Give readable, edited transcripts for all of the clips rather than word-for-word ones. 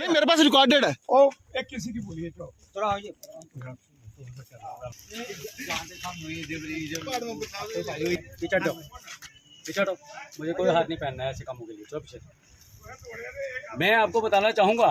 नहीं, मेरे पास रिकॉर्डेड है। ओ एक किसी की बोलिए तो थोड़ा आइए। पिछड़ो, मुझे कोई हाथ नहीं पहनना है ऐसे कामों के लिए। चलो पीछे। मैं आपको बताना चाहूँगा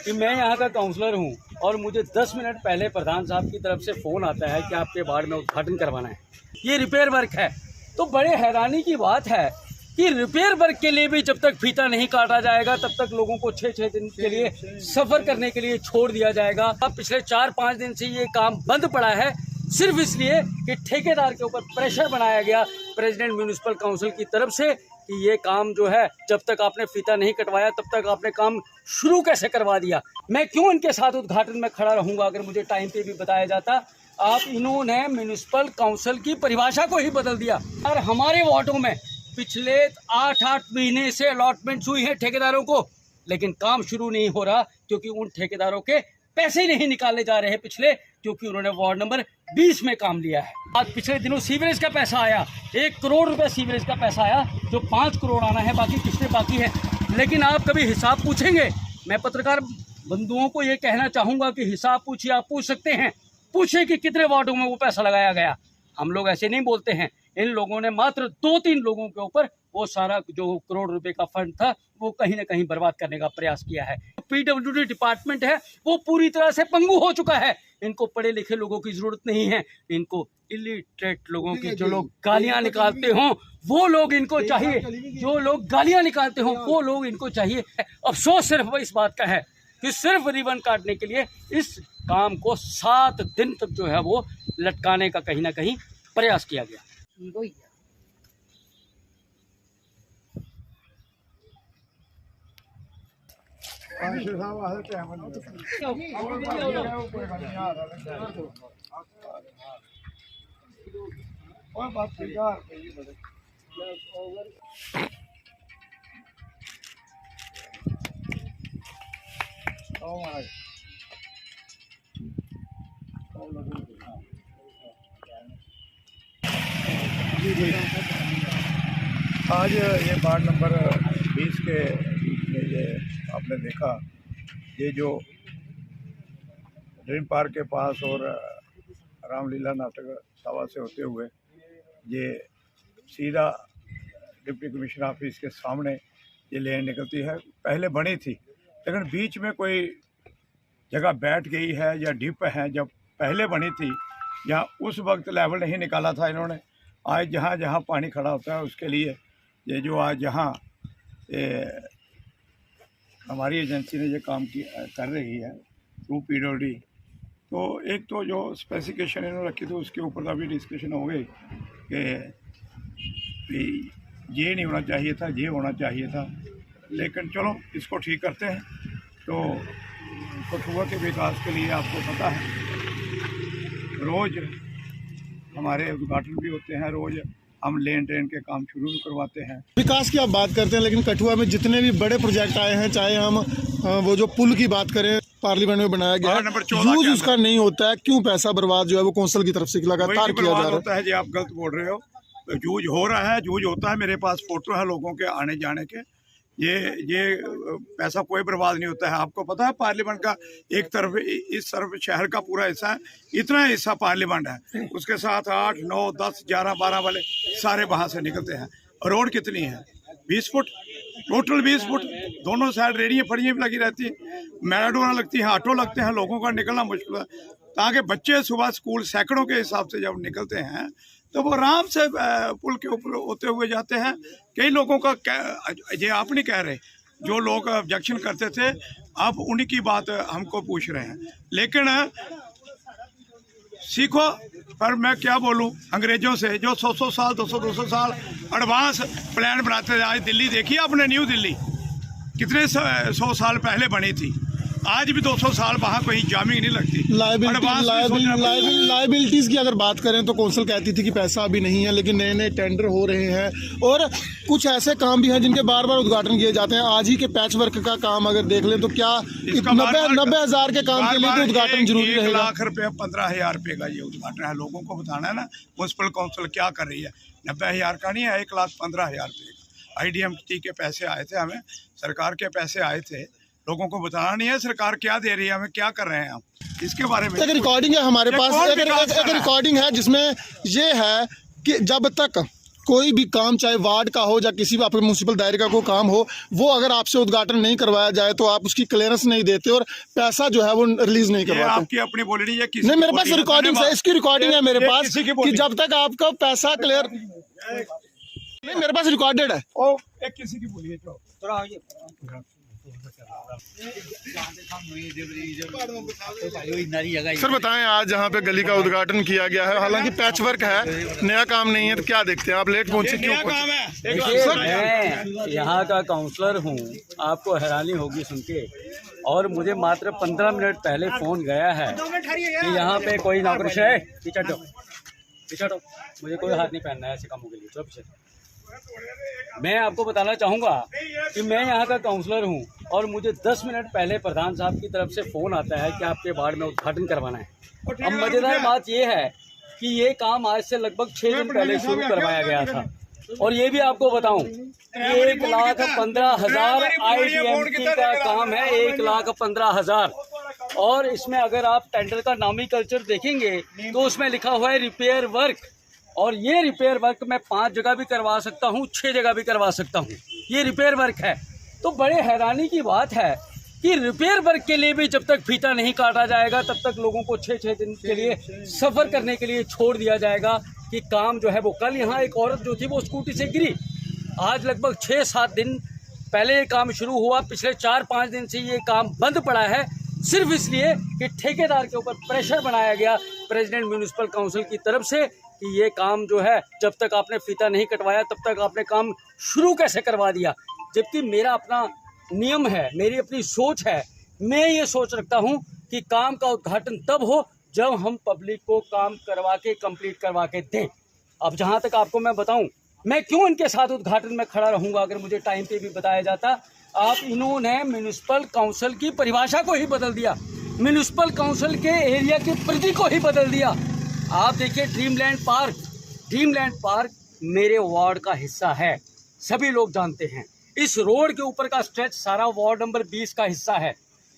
कि मैं यहाँ का काउंसलर हूँ और मुझे 10 मिनट पहले प्रधान साहब की तरफ से फ़ोन आता है कि आपके वार्ड में उद्घाटन करवाना है, ये रिपेयर वर्क है। तो बड़े हैरानी की बात है कि रिपेयर वर्क के लिए भी जब तक फीता नहीं काटा जाएगा तब तक लोगों को 6-6 दिन के लिए सफ़र करने के लिए छोड़ दिया जाएगा। अब पिछले 4-5 दिन से ये काम बंद पड़ा है सिर्फ इसलिए कि ठेकेदार के ऊपर प्रेशर बनाया गया प्रेसिडेंट म्यूनिसिपल काउंसिल की तरफ से कि ये काम जो है जब तक आपने फीता नहीं कटवाया तब तक आपने काम शुरू कैसे करवा दिया। मैं क्यों इनके साथ उद्घाटन में खड़ा रहूँगा अगर मुझे टाइम पे भी बताया जाता। आप इन्होंने म्यूनिसिपल काउंसिल की परिभाषा को ही बदल दिया और हमारे वार्डों में पिछले 8-8 महीने से अलॉटमेंट हुई है ठेकेदारों को, लेकिन काम शुरू नहीं हो रहा क्योंकि उन ठेकेदारों के पैसे नहीं निकाले जा रहे हैं पिछले, क्योंकि उन्होंने वार्ड नंबर 20 में काम लिया है। आज पिछले दिनों सीवरेज का पैसा आया, 1 करोड़ रुपए सीवरेज का पैसा आया, जो 5 करोड़ आना है, बाकी किस्तें बाकी है। लेकिन आप कभी हिसाब पूछेंगे? मैं पत्रकार बंधुओं को ये कहना चाहूँगा कि हिसाब पूछिए, आप पूछ सकते हैं, पूछे कि कितने वार्डों में वो पैसा लगाया गया। हम लोग ऐसे नहीं बोलते हैं। इन लोगों ने मात्र 2-3 लोगों के ऊपर वो सारा जो करोड़ रुपए का फंड था वो कहीं ना कहीं बर्बाद करने का प्रयास किया है। पीडब्ल्यूडी डिपार्टमेंट है वो पूरी तरह से पंगु हो चुका है। इनको पढ़े लिखे लोगों की जरूरत नहीं है, इनको इलिटरेट लोगों की, जो लोग गालियां निकालते हों वो लोग इनको चाहिए, जो लोग गालियां निकालते हों वो लोग इनको चाहिए। अफसोस सिर्फ इस बात का है कि सिर्फ रिबन काटने के लिए इस काम को 7 दिन तक जो है वो लटकाने का कहीं ना कहीं प्रयास किया गया। आज ये वार्ड नंबर 20 के में ये आपने देखा, ये जो ड्रीम पार्क के पास और रामलीला नाटक सभा से होते हुए ये सीधा डिप्टी कमिश्नर ऑफिस के सामने ये लेन निकलती है। पहले बनी थी लेकिन बीच में कोई जगह बैठ गई है या डिप है। जब पहले बनी थी या उस वक्त लेवल नहीं निकाला था इन्होंने। आज जहाँ जहाँ पानी खड़ा होता है उसके लिए ये जो आज यहाँ हमारी एजेंसी ने ये काम कर रही है थ्रू पीडब्ल्यूडी, तो एक तो जो स्पेसिफिकेशन इन्होंने रखी थी उसके ऊपर का भी डिस्कशन हो गई कि ये नहीं होना चाहिए था, ये होना चाहिए था, लेकिन चलो इसको ठीक करते हैं। तो कठुआ के विकास के लिए आपको पता है रोज़ हमारे उद्घाटन भी होते हैं, रोज़ हम लेन ट्रेन के काम शुरू भी करवाते हैं। विकास की आप बात करते हैं, लेकिन कठुआ में जितने भी बड़े प्रोजेक्ट आए हैं, चाहे हम वो जो पुल की बात करें पार्लियामेंट में बनाया गया है, यूज उसका नहीं होता है। क्यों पैसा बर्बाद जो है वो कौंसिल की तरफ से लगातार किया जा रहा है। जी आप गलत बोल रहे हो, यूज हो रहा है, यूज होता है। मेरे पास फोटो है लोगों के आने जाने के। ये पैसा कोई बर्बाद नहीं होता है। आपको पता है पार्लियामेंट का एक तरफ इस तरफ शहर का पूरा हिस्सा है, इतना हिस्सा पार्लियामेंट है, उसके साथ 8, 9, 10, 11, 12 वाले सारे वहाँ से निकलते हैं। रोड कितनी है? 20 फुट, टोटल 20 फुट। दोनों साइड रेडियाँ फड़ियाँ भी लगी रहती हैं, मैराडोना लगती है, ऑटो लगते हैं, लोगों का निकलना मुश्किल है। ताकि बच्चे सुबह स्कूल सैकड़ों के हिसाब से जब निकलते हैं तो वो आराम से पुल के ऊपर होते हुए जाते हैं। कई लोगों का ये आप नहीं कह रहे, जो लोग ऑब्जेक्शन करते थे आप उन्हीं की बात हमको पूछ रहे हैं। लेकिन सीखो, पर मैं क्या बोलूं अंग्रेजों से जो 100 साल 200 साल एडवांस प्लान बनाते थे। आज दिल्ली देखिए आपने, न्यू दिल्ली कितने 100 साल पहले बनी थी, आज भी 200 साल वहाँ कोई जामिंग नहीं लगती। लाइबिलिटीज की अगर बात करें तो कौंसिल कहती थी कि पैसा अभी नहीं है, लेकिन नए नए टेंडर हो रहे हैं और कुछ ऐसे काम भी हैं जिनके बार बार उद्घाटन किए जाते हैं। आज ही के पैच वर्क का काम अगर देख लें तो क्या 90,000 के काम के लिए तो उद्घाटन जरूरी रहेगा। 1 लाख रुपये 15,000 रुपये का ये उद्घाटन है। लोगों को बताना है ना म्यूनसिपल काउंसिल क्या कर रही है। 90,000 का नहीं है, 1,15,000 रुपये का। IDMT के पैसे आए थे, हमें सरकार के पैसे आए थे, लोगों को बताना नहीं है सरकार क्या दे रही है, हमें क्या कर रहे हैं हम, इसके बारे में। एक रिकॉर्डिंग है हमारे ये पास, कौन एक विकास कर रहा है? रिकॉर्डिंग है जिसमें ये है कि जब तक कोई भी काम, चाहे वार्ड का हो या किसी भी आपके म्यूनसिपल दायरे का कोई काम हो, वो अगर आपसे उद्घाटन नहीं करवाया जाए तो आप उसकी क्लियरेंस नहीं देते और पैसा जो है वो रिलीज नहीं ये करवाते। आपकी अपनी बोली है, किसी नहीं, मेरे की पास बोली है? रिकॉर्डिंग है, इसकी रिकॉर्डिंग है मेरे ये पास किसी की कि बोली? जब तक आपका पैसा क्लियर नहीं, मेरे पास रिकॉर्डेड है। ओ, एक किसी की बोली है जो सर बताएं, आज यहाँ पे गली का उद्घाटन किया गया है, हालांकि पैच वर्क है, नया काम नहीं है, तो क्या देखते हैं आप लेट पहुंचे क्यों नया काम है। देखिए, मैं यहाँ का काउंसलर हूँ, आपको हैरानी होगी सुन के, और मुझे मात्र 15 मिनट पहले फ़ोन गया है कि यहाँ पे कोई नौकरी है। पीछे हटो, मुझे कोई हाथ नहीं पहनना है ऐसे कामों के लिए। चलो पीछे। मैं आपको बताना चाहूँगा कि मैं यहाँ का काउंसलर हूँ और मुझे 10 मिनट पहले प्रधान साहब की तरफ से फ़ोन आता है कि आपके वार्ड में उद्घाटन करवाना है। अब मज़ेदार बात यह है कि ये काम आज से लगभग 6 दिन पहले शुरू करवाया गया था, और ये भी आपको बताऊं, 1,15,000 IDMT का काम है, 1,15,000। और इसमें अगर आप टेंडर का नामी कल्चर देखेंगे तो उसमें लिखा हुआ है रिपेयर वर्क, और ये रिपेयर वर्क मैं 5 जगह भी करवा सकता हूँ, 6 जगह भी करवा सकता हूँ, ये रिपेयर वर्क है। तो बड़े हैरानी की बात है कि रिपेयर वर्क के लिए भी जब तक फीता नहीं काटा जाएगा तब तक लोगों को 6-6 दिन के लिए सफ़र करने के लिए छोड़ दिया जाएगा कि काम जो है वो। कल यहाँ एक औरत जो थी वो स्कूटी से गिरी, आज लगभग 6-7 दिन पहले ये काम शुरू हुआ, पिछले 4-5 दिन से ये काम बंद पड़ा है, सिर्फ इसलिए कि ठेकेदार के ऊपर प्रेशर बनाया गया प्रेसिडेंट म्यूनिसिपल काउंसिल की तरफ से कि ये काम जो है जब तक आपने फीता नहीं कटवाया तब तक आपने काम शुरू कैसे करवा दिया। जबकि मेरा अपना नियम है, मेरी अपनी सोच है, मैं ये सोच रखता हूँ कि काम का उद्घाटन तब हो जब हम पब्लिक को काम करवा के कंप्लीट करवा के दें। अब जहाँ तक आपको मैं बताऊँ, मैं क्यों इनके साथ उद्घाटन में खड़ा रहूँगा अगर मुझे टाइम पे भी बताया जाता। आप इन्होंने म्यूनिसिपल काउंसिल की परिभाषा को ही बदल दिया, म्यूनिसिपल काउंसिल के एरिया की परिधि को ही बदल दिया। आप देखिए ड्रीमलैंड पार्क मेरे वार्ड का हिस्सा है, सभी लोग जानते हैं। इस रोड के ऊपर का स्ट्रेच सारा वार्ड नंबर 20 का हिस्सा है।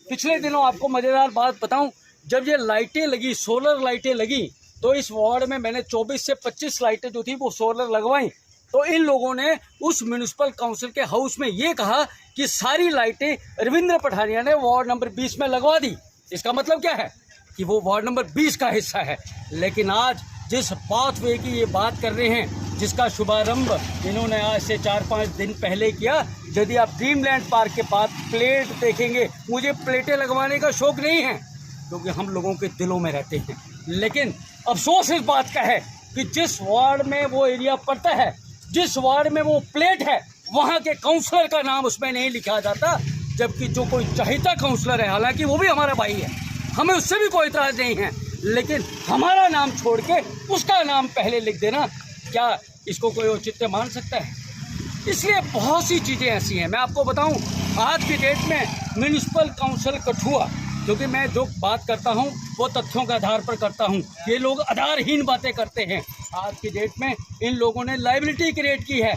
पिछले दिनों आपको मज़ेदार बात बताऊं, जब ये लाइटें लगी, सोलर लाइटें लगी, तो इस वार्ड में मैंने 24 से 25 लाइटें जो थी वो सोलर लगवाई। तो इन लोगों ने उस म्यूनिसिपल काउंसिल के हाउस में ये कहा कि सारी लाइटें रविंद्र पठानिया ने वार्ड नंबर 20 में लगवा दी। इसका मतलब क्या है कि वो वार्ड नंबर 20 का हिस्सा है। लेकिन आज जिस पाथवे की ये बात कर रहे हैं, जिसका शुभारंभ इन्होंने आज से 4-5 दिन पहले किया, यदि आप ड्रीमलैंड पार्क के पास प्लेट देखेंगे, मुझे प्लेटें लगवाने का शौक नहीं है क्योंकि हम लोगों के दिलों में रहते हैं। लेकिन अफसोस इस बात का है कि जिस वार्ड में वो एरिया पड़ता है, जिस वार्ड में वो प्लेट है, वहाँ के काउंसलर का नाम उसमें नहीं लिखा जाता, जबकि जो कोई चाहता काउंसलर है, हालांकि वो भी हमारा भाई है, हमें उससे भी कोई इतराज़ नहीं है, लेकिन हमारा नाम छोड़ के उसका नाम पहले लिख देना, क्या इसको कोई औचित्य मान सकता है? इसलिए बहुत सी चीज़ें ऐसी हैं। मैं आपको बताऊं, आज की डेट में म्यूनिसिपल काउंसिल कठुआ, क्योंकि मैं जो बात करता हूं वो तथ्यों के आधार पर करता हूं, ये लोग आधारहीन बातें करते हैं। आज की डेट में इन लोगों ने लायबिलिटी क्रिएट की है।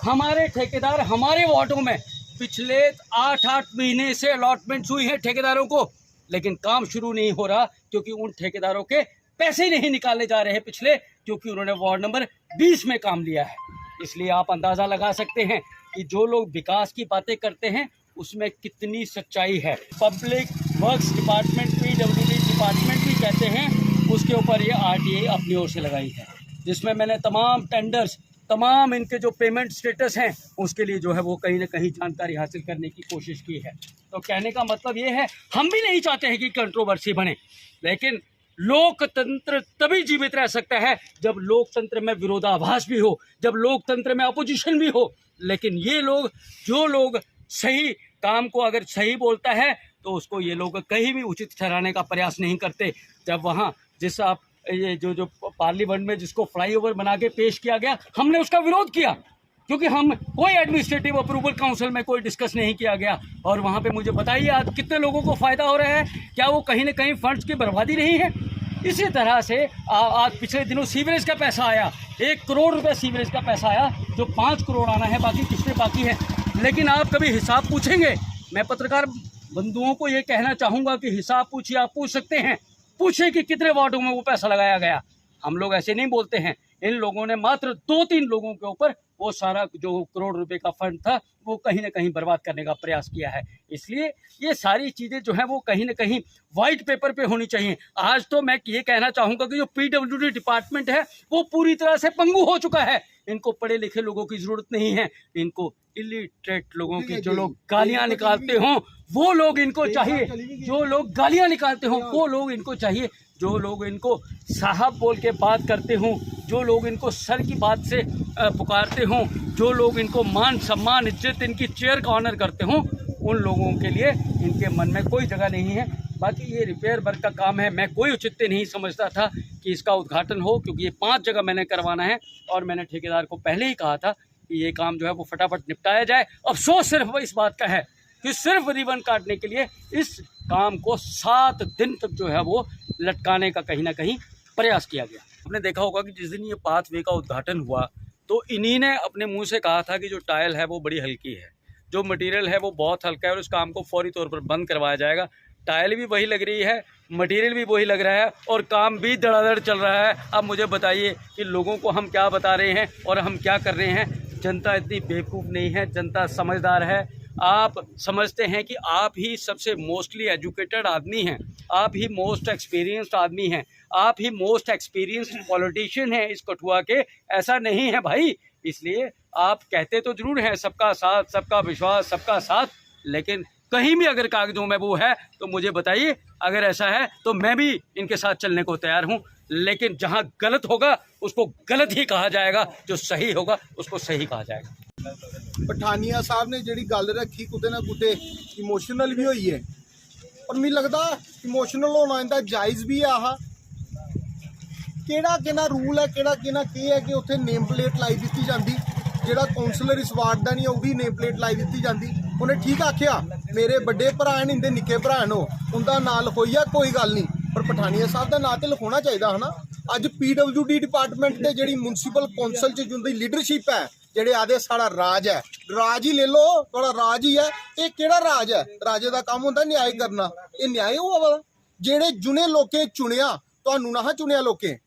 हमारे ठेकेदार हमारे वार्डों में पिछले 8-8 महीने से अलॉटमेंट्स हुई है ठेकेदारों को, लेकिन काम शुरू नहीं हो रहा क्योंकि उन ठेकेदारों के पैसे नहीं निकाले जा रहे हैं पिछले, क्योंकि उन्होंने वार्ड नंबर 20 में काम लिया है। इसलिए आप अंदाज़ा लगा सकते हैं कि जो लोग विकास की बातें करते हैं उसमें कितनी सच्चाई है। Public works department, PWD department भी कहते हैं, उसके ऊपर ये RTA अपनी ओर से लगाई है, जिसमें मैंने तमाम टेंडर्स, तमाम इनके जो पेमेंट स्टेटस हैं उसके लिए जो है वो कहीं ना कहीं जानकारी हासिल करने की कोशिश की है। तो कहने का मतलब ये है, हम भी नहीं चाहते हैं कि कंट्रोवर्सी बने, लेकिन लोकतंत्र तभी जीवित रह सकता है जब लोकतंत्र में विरोधाभास भी हो, जब लोकतंत्र में अपोजिशन भी हो। लेकिन ये लोग, जो लोग सही काम को अगर सही बोलता है तो उसको ये लोग कहीं भी उचित ठहराने का प्रयास नहीं करते। जब वहाँ जिस आप ये जो पार्लियामेंट में जिसको फ्लाईओवर बना के पेश किया गया, हमने उसका विरोध किया क्योंकि हम कोई एडमिनिस्ट्रेटिव अप्रूवल काउंसिल में कोई डिस्कस नहीं किया गया। और वहाँ पे मुझे बताइए आज कितने लोगों को फ़ायदा हो रहा है? क्या वो कहीं ना कहीं फंड्स की बर्बादी नहीं है? इसी तरह से आज पिछले दिनों सीवरेज का पैसा आया, 1 करोड़ रुपये सीवरेज का पैसा आया, जो 5 करोड़ आना है, बाकी किस्तें बाकी हैं। लेकिन आप कभी हिसाब पूछेंगे? मैं पत्रकार बंधुओं को ये कहना चाहूँगा कि हिसाब पूछिए, आप पूछ सकते हैं, पूछिए कि कितने वार्डों में वो पैसा लगाया गया। हम लोग ऐसे नहीं बोलते हैं। इन लोगों ने मात्र 2-3 लोगों के ऊपर वो सारा जो करोड़ रुपए का फंड था वो कहीं ना कहीं बर्बाद करने का प्रयास किया है। इसलिए ये सारी चीज़ें जो है वो कहीं ना कहीं वाइट पेपर पे होनी चाहिए। आज तो मैं ये कहना चाहूँगा कि जो PWD डिपार्टमेंट है वो पूरी तरह से पंगु हो चुका है। इनको पढ़े लिखे लोगों की ज़रूरत नहीं है, इनको इलिटरेट लोगों की, जो लोग गालियाँ निकालते हों वो लोग इनको चाहिए, जो लोग गालियाँ निकालते हों वो लोग इनको चाहिए, जो लोग इनको साहब बोल के बात करते हों, जो लोग इनको सर की बात से पुकारते हों, जो लोग इनको मान सम्मान इज्जत इनकी चेयर का ऑनर करते हों, उन लोगों के लिए इनके मन में कोई जगह नहीं है। बाकी ये रिपेयर वर्क का काम है, मैं कोई औचित्य नहीं समझता था कि इसका उद्घाटन हो, क्योंकि ये 5 जगह मैंने करवाना है और मैंने ठेकेदार को पहले ही कहा था कि ये काम जो है वो फटाफट निपटाया जाए। अफसोस सिर्फ इस बात का है कि सिर्फ रिबन काटने के लिए इस काम को 7 दिन तक जो है वो लटकाने का कहीं ना कहीं प्रयास किया गया। आपने देखा होगा कि जिस दिन ये पाथवे का उद्घाटन हुआ तो इन्हीं ने अपने मुंह से कहा था कि जो टाइल है वो बड़ी हल्की है, जो मटेरियल है वो बहुत हल्का है और इस काम को फौरी तौर पर बंद करवाया जाएगा। टाइल भी वही लग रही है, मटेरियल भी वही लग रहा है और काम भी धड़ाधड़ चल रहा है। अब मुझे बताइए कि लोगों को हम क्या बता रहे हैं और हम क्या कर रहे हैं। जनता इतनी बेवकूफ़ नहीं है, जनता समझदार है। आप समझते हैं कि आप ही सबसे मोस्टली एजुकेटेड आदमी हैं, आप ही मोस्ट एक्सपीरियंस्ड आदमी हैं, आप ही मोस्ट एक्सपीरियंस्ड पॉलिटिशियन हैं इस कठुआ के। ऐसा नहीं है भाई। इसलिए आप कहते तो जरूर हैं सबका साथ, सबका विश्वास, सबका साथ, लेकिन कहीं भी अगर कागजों में वो है तो मुझे बताइए। अगर ऐसा है तो मैं भी इनके साथ चलने को तैयार हूँ, लेकिन जहाँ गलत होगा उसको गलत ही कहा जाएगा, जो सही होगा उसको सही कहा जाएगा। पठानिया साहब ने जिहड़ी गल रखी कुते ना कुते इमोशनल भी हुई है और मैं लगता इमोशनल होना इनका जायज़ भी है। आह केड़ा रूल है, केड़ा है कि उत्थे नेम प्लेट लाई दी जाती, जिहड़ा कौंसलर इस वार्ड का नहीं है वह नेम प्लेट लाई दी जाती। उन्हें ठीक आख्या मेरे बड़े भरा हैं, इंदे निक्के भरा हो, उनका नाम लिखोई है, कोई गल नहीं, पर पठानिया साहब का नाम तो लिखाना चाहिए है ना। अज PWD डिपार्टमेंट के जी म्यूनसिपल कौंसल जिंदी लीडरशिप है, जेडे आदे साड़ा राज है, राज ही ले लो, थोड़ा राज ही है। ये केड़ा राज है? राजे का काम होंदा न्याय करना, ये न्याय हुआ वा? जेडे जुने लोकें चुनिया, तुहानू ना चुनिया लोकें,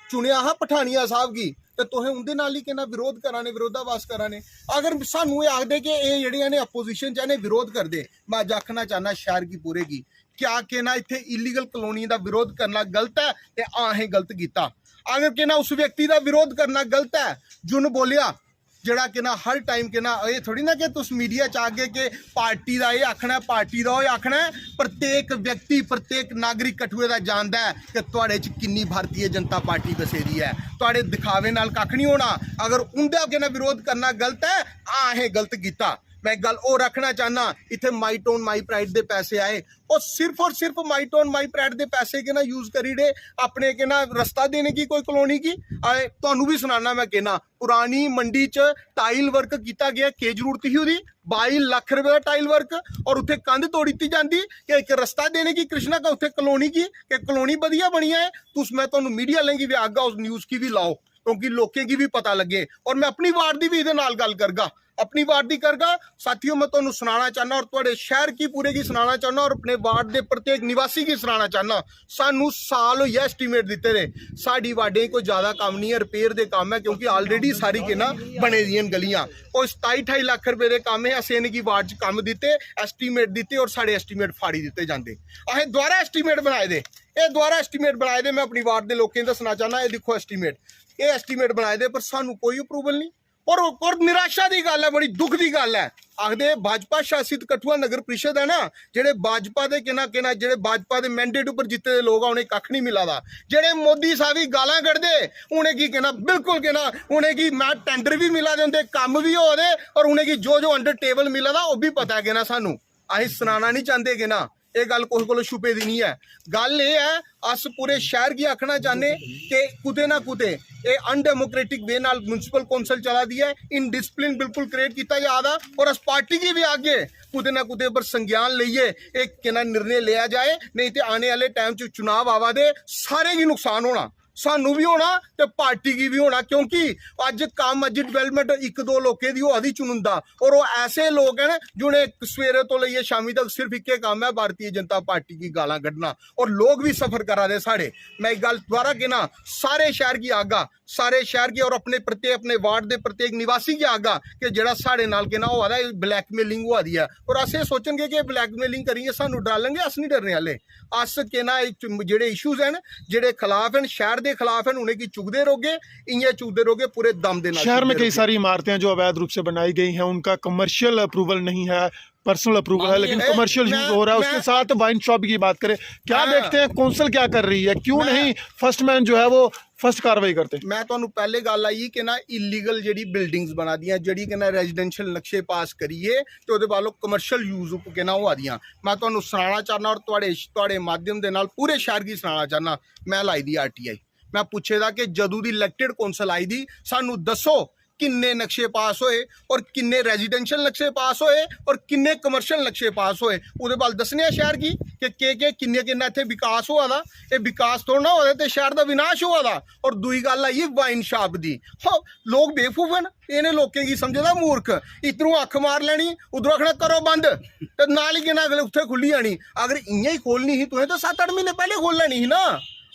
चुनिया हा पठानिया साहब की, तो तुहें उनके नाल ही कहना विरोध कराने, विरोधाभास कराने। अगर सानू ये आखदे कि ये जेहड़ियां ने अपोजिशन च विरोध कर दे, मैं अज आखना चाहना शहर की पूरे की क्या कहना इत्थे इलीगल कलोनी का विरोध करना गलत है ते अहें गलत किया। अगर कहना उस व्यक्ति का विरोध करना गलत है जुन बोलिया, जड़ा कहना हर टाइम कहना ये थोड़ी ना कि तुस मीडिया च आगे के पार्टी का ये आखना है, पार्टी का ये आखना है। प्रत्येक व्यक्ति, प्रत्येक नागरिक कठुए का जानता है कि तुहाडे च किन्नी भारतीय जनता पार्टी बसेरी है। तुहाडे दिखावे नाल कख नहीं होना। अगर उनका कहना विरोध करना गलत है, अहें गलत किया। मैं गल और रखना चाहना, इतने माई टोन माई प्राइड के पैसे आए और सिर्फ माई टोन माई प्राइड के पैसे के ना यूज करी डे अपने के ना रास्ता देने की कोई कॉलोनी की आए। तुहानू भी सुनाना मैं कहना, पुरानी मंडी च टाइल वर्क किया गया, के जरूरत ही उहदी 22 लाख रुपए का टाइल वर्क, और उत्थे कंध तोड़ दी जाती कि एक रास्ता देने की कृष्णा का उत्थे कॉलोनी की कि कॉलोनी वधिया बनी है। तुस मैं तुहानू मीडिया लेंगी भी आगा उस न्यूज़ की भी लाओ, क्योंकि लोकें की भी पता लगे। और मैं अपनी वार्ड की भी इहदे नाल गल करगा, अपनी वार्ड की करगा साथियों। मैं तुहानू सुनाना चाहना और तुहाडे शहर की पूरे की सुनाना चाहना और अपने वार्ड के प्रत्येक निवासी की सुनाना चाहना। सानू साल होइया एस्टीमेट दिते रहे, साडी वार्डें कोई ज़्यादा काम नहीं है, रिपेयर के काम है, क्योंकि ऑलरेडी सारी के ना बने दी गलियां। कोई 27-28 लाख रुपए के काम है, असें इनकी वार्ड च काम दिते, एस्टीमेट दिते और साढ़े एस्टीमेट फाड़ी दिते जाते। असें दोबारा एस्टीमेट बनाए दे, ये दोबारा एस्टीमेट बनाए दे। मैं अपनी वार्ड के लोगों दसना चाहना, ये देखो एस्टीमेट, ये एस्टीमेट बनाए दे, पर सानू कोई अप्रूवल नहीं। और निराशा की गल है, बड़ी दुख की गल है। आखदे भाजपा शासित कठुआ नगर परिषद है ना, जेडे भाजपा के कहना जेडे भाजपा के मैंडेट उपर जिते दे लोग उन्हें कख नहीं मिला दा। जेडे मोदी साहब ही गालां कढ़दे उन्हें की कहना, बिल्कुल कहना उन्हें की मैं टेंडर भी मिला दे, काम भी हो दे, और उन्हें की जो अंडर टेबल मिला दा वो भी पता है कहना। सानू असीं सुनाना नहीं चाहते कहना, ये गल कोई को छुपे दी नहीं है। गल ये है, अस पूरे शहर की आखना चाहते कि कुते ना कुते ये अनडेमोक्रेटिक वे नाल म्यूनसिपल कौंसल चला दी है, इन डिसिप्लिन बिल्कुल क्रिएट किया जा रहा, और अस पार्टी की भी आगे कुते ना कुते पर संज्ञान लईए, एक कहना निर्णय लिया जाए, नहीं तो आने वाले टाइम च चुनाव आवा दे सारे की नुकसान होना, ਸਾਨੂੰ ਵੀ ਹੋਣਾ ਤੇ ਪਾਰਟੀ ਕੀ ਵੀ ਹੋਣਾ, ਕਿਉਂਕਿ ਅੱਜ ਕੰਮ ਅੱਜ ਡਿਵੈਲਪਮੈਂਟ ਇੱਕ ਦੋ ਲੋਕੇ ਦੀ ਹੋਆ ਦੀ ਚੁਣਦਾ, ਔਰ ਉਹ ਐਸੇ ਲੋਕ ਹਨ ਜਿਹਨੇ ਸਵੇਰੇ ਤੋਂ ਲਈਏ ਸ਼ਾਮੀ ਤੱਕ ਸਿਰਫ ਇੱਕੇ ਕੰਮ ਹੈ ਭਾਰਤੀ ਜਨਤਾ ਪਾर्टी की गालां ਕੱਢਣਾ, और लोग भी सफर करा दे साढ़े। मैं एक गल दोबारा कहना, सारे शहर की आगा, सारे शहर की और अपने प्रत्येक अपने वार्ड के प्रत्येक निवासी की आगा कि जेड़ा साढ़े नाल कहना हुआ है ब्लैकमेलिंग हुआ दी है, और अस सोचेंगे कि ब्लैकमेलिंग करिए सानू डालेंगे, अस नहीं डरने वाले। अस कहना जेड़े इशूज हैं जेड़े खिलाफ हैं शहर के खिलाफ हैं उन्हें की चुकते रहोगे, इं चुकते रहोगे पूरे दम देना। शहर में कई सारी इमारतें हैं जो अवैध रूप से बनाई गई हैं, उनका कमर्शियल अप्रूवल नहीं है, पर्सनल अप्रूवल है, लेकिन कमर्शियल यूज हो रहा है। उसके साथ वाइन शॉप की बात करें, क्या देखते हैं कौंसल क्या कर रही है, क्यों नहीं फर्स्ट मैन जो है वो फर्स्ट कार्रवाई करते? मैं तो पहले गल आई कि ना इलीगल जी बिल्डिंग्स बना दियाँ जी कहना रेजिडेंशियल नक्शे पास करिए तो वो वालों कमर्शियल यूज कहना हुआ दियाँ। मैं तो सुनाना चाहना और तुहाडे माध्यम के नाल पूरे शहर की सुनाना चाहना। मैं लाई दी RTI, मैं पूछे दा कि जदों दी इलैक्टेड कौंसल आई दी सानू दसो किन्ने नक्शे पास होए और किन्ने रेजिडेंशियल नक्शे पास होए और किन्ने कमर्शियल नक्शे पास होए, उहदे बाल दसने शहर की कि किन्ने किन्ना इत्थे विकास होआ दा। ये विकास थोड़ा ना होआ ते शहर दा विनाश होआ दा। और दूई गल आई वाइन शॉप दी, हाँ लोग बेवकूफ हैं, इन्हें लोगों की समझदा मूर्ख, इधरों अख मार लैनी उधरों आखना करो बंद ते नाल ही कहना अगले उत्थे खुली जानी। अगर इयां ही खोलनी ही तुसें तो 7-8 महीने पहले खोल लैनी ही ना,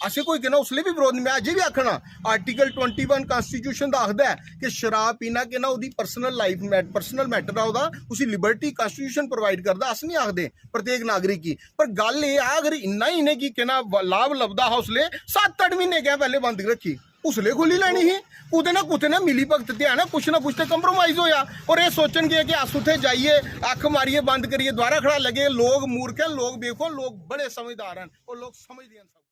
असें कोई कहना उसले भी विरोध नहीं। मैं अजे भी आखना आर्टिकल 21 कॉन्स्टिट्यूशन का आखदा है कि शराब पीना कहना उसकी पर्सनल लाइफ पर्सनल मैटर है, उसका उसी लिबर्टी कॉन्स्टिट्यूशन प्रोवाइड करता, अस नहीं आखते प्रत्येक नागरिक की। पर गल ये है अगर इन्ना ही इन्हें की कहना लाभ लभदा है उसले 7-8 महीने क्या पहले बंद रखी उसले खुली लैनी ही, कुते ना मिली भगत ते है ना कुछ तो कंप्रोमाइज होया। और ये सोचन गए कि अस उत्थे जाइए अख मारिए बंद करिए दोबारा खड़ा लगे। लोग मूर्ख हैं, लोग बेवकूफ, लोग बड़े समझदार हैं और लोग समझते हैं।